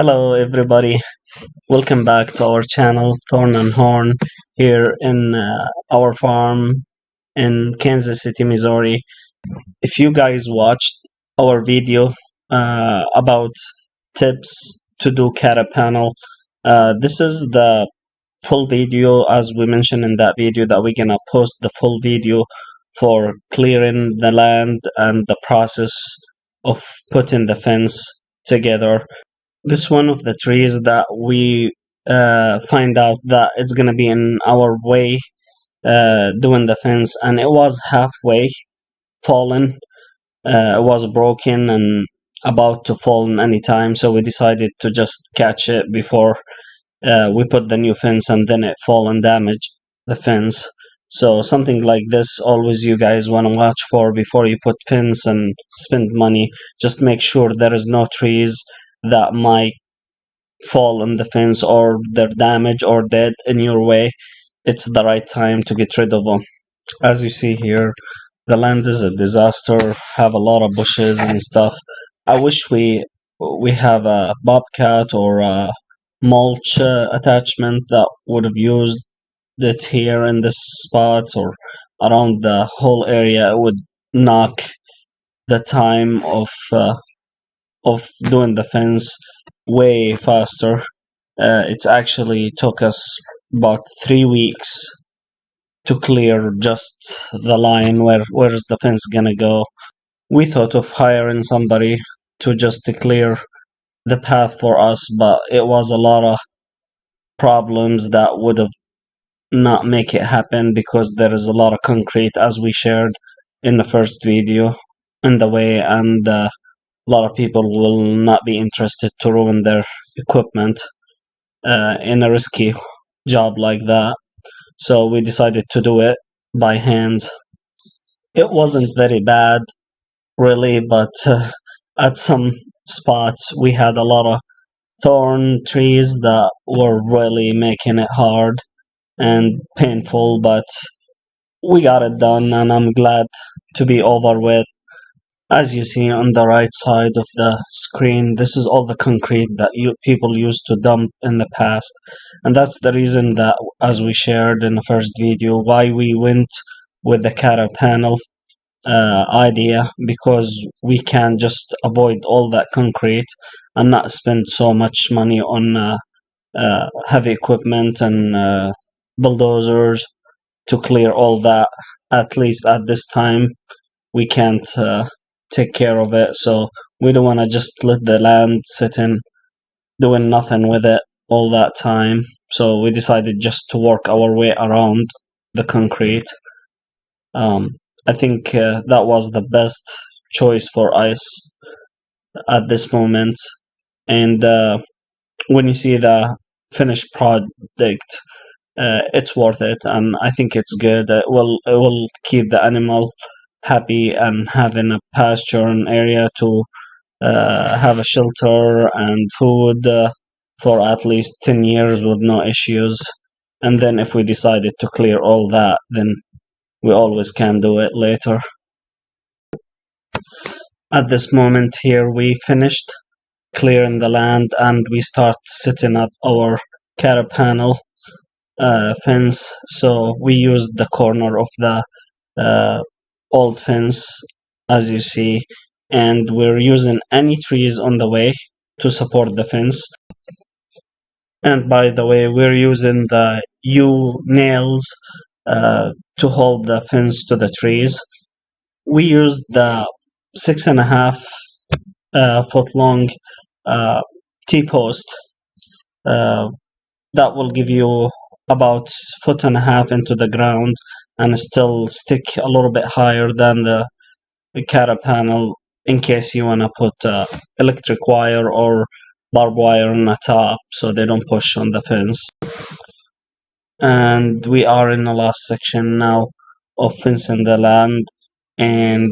Hello, everybody. Welcome back to our channel, Thorn and Horn, here in our farm in Kansas City, Missouri. If you guys watched our video about tips to do cattle panel, this is the full video, as we mentioned in that video, that we're gonna post the full video for clearing the land and the process of putting the fence together. This one of the trees that we find out that it's gonna be in our way doing the fence, and it was halfway fallen. It was broken and about to fall any time, so we decided to just catch it before we put the new fence, and then it fall and damage the fence. So something like this, always you guys want to watch for before you put fence and spend money. Just make sure there is no trees that might fall on the fence or they're damaged or dead in your way. It's the right time to get rid of them. As you see here, the land is a disaster, have a lot of bushes and stuff. I wish we have a bobcat or a mulch attachment that would have used it here in this spot or around the whole area. It would knock the time of doing the fence way faster. It's actually took us about 3 weeks to clear just the line where's the fence gonna go. We thought of hiring somebody to just to clear the path for us, but it was a lot of problems that would have not make it happen because there is a lot of concrete, as we shared in the first video, in the way, and a lot of people will not be interested to ruin their equipment in a risky job like that. So we decided to do it by hand. It wasn't very bad, really, but at some spots we had a lot of thorn trees that were really making it hard and painful, but we got it done, and I'm glad to be over with. As you see on the right side of the screen, this is all the concrete that people used to dump in the past. And that's the reason that, as we shared in the first video, why we went with the cattle panel idea, because we can just avoid all that concrete and not spend so much money on heavy equipment and bulldozers to clear all that. At least at this time, we can't take care of it, so we don't want to just let the land sit in doing nothing with it all that time. So we decided just to work our way around the concrete. I think that was the best choice for us at this moment. And when you see the finished product, it's worth it, and I think it's good. It will keep the animal happy and having a pasture and area to have a shelter and food for at least 10 years with no issues. And then if we decided to clear all that, then we always can do it later. At this moment here, we finished clearing the land and we start setting up our cattle panel fence. So we used the corner of the old fence, as you see, and we're using any trees on the way to support the fence. And by the way, we're using the nails to hold the fence to the trees. We used the 6.5 foot long T-post that will give you about 1.5 feet into the ground and still stick a little bit higher than the cattle panel, in case you want to put electric wire or barbed wire on the top so they don't push on the fence. And we are in the last section now of fencing the land, and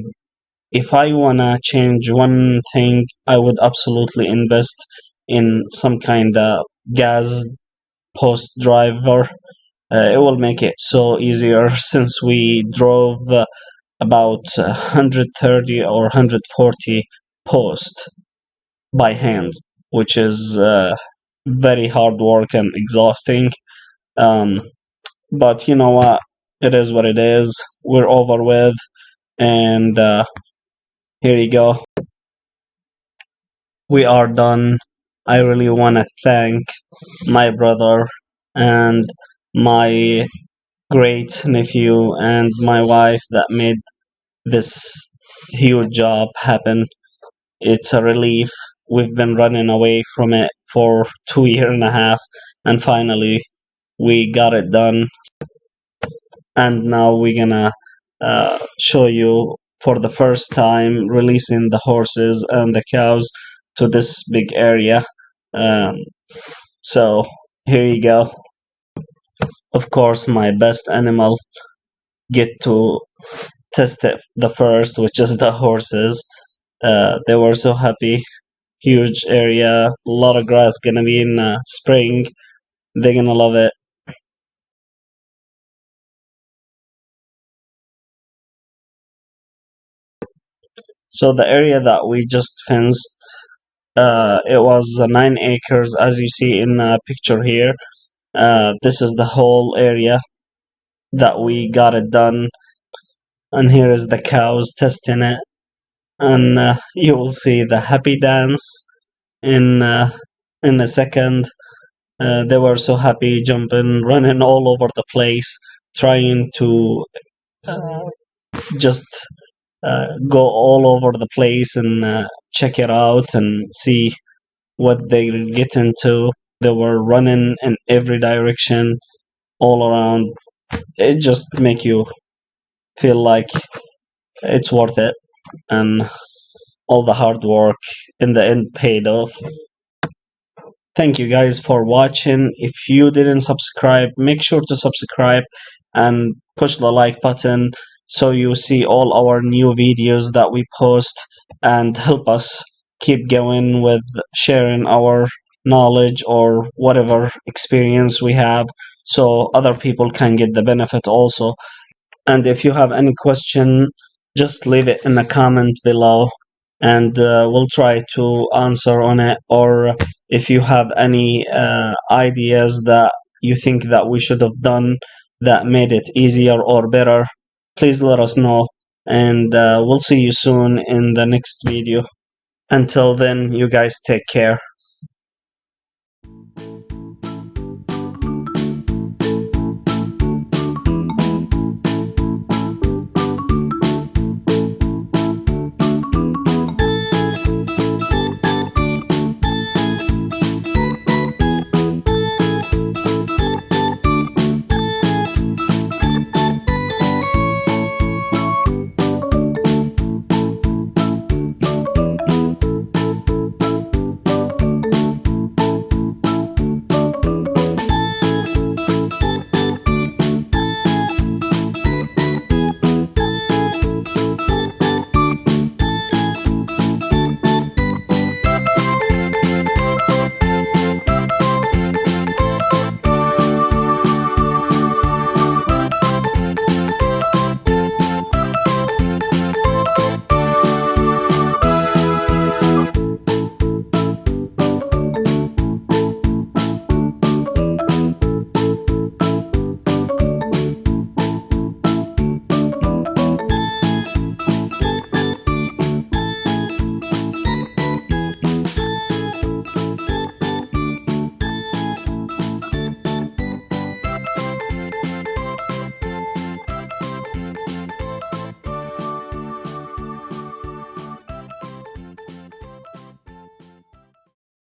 if I wanna change one thing, I would absolutely invest in some kind of gas post driver. It will make it so easier since we drove about 130 or 140 posts by hand. which is very hard work and exhausting. Um, but you know what? It is what it is. We're over with, and here you go. We are done. I really want to thank my brother and my great nephew and my wife that made this huge job happen. It's a relief. We've been running away from it for 2 years and a half, and finally we got it done. And now we're gonna show you for the first time releasing the horses and the cows to this big area. Um, so here you go. Of course, my best animal get to test it the first, which is the horses. They were so happy. Huge area, a lot of grass gonna be in spring. They're gonna love it. So the area that we just fenced, it was 9 acres, as you see in the picture here. This is the whole area that we got it done, and here is the cows testing it, and you will see the happy dance in a second. They were so happy, jumping, running all over the place, trying to uh, just go all over the place and check it out and see what they get into. They were running in every direction, all around. It just make you feel like it's worth it, and all the hard work in the end paid off. Thank you guys for watching. If you didn't subscribe, make sure to subscribe and push the like button so you see all our new videos that we post, and help us keep going with sharing our knowledge or whatever experience we have so other people can get the benefit also. And if you have any question, just leave it in the comment below, and we'll try to answer on it. Or if you have any ideas that you think that we should have done that made it easier or better, please let us know. And we'll see you soon in the next video. Until then, you guys take care.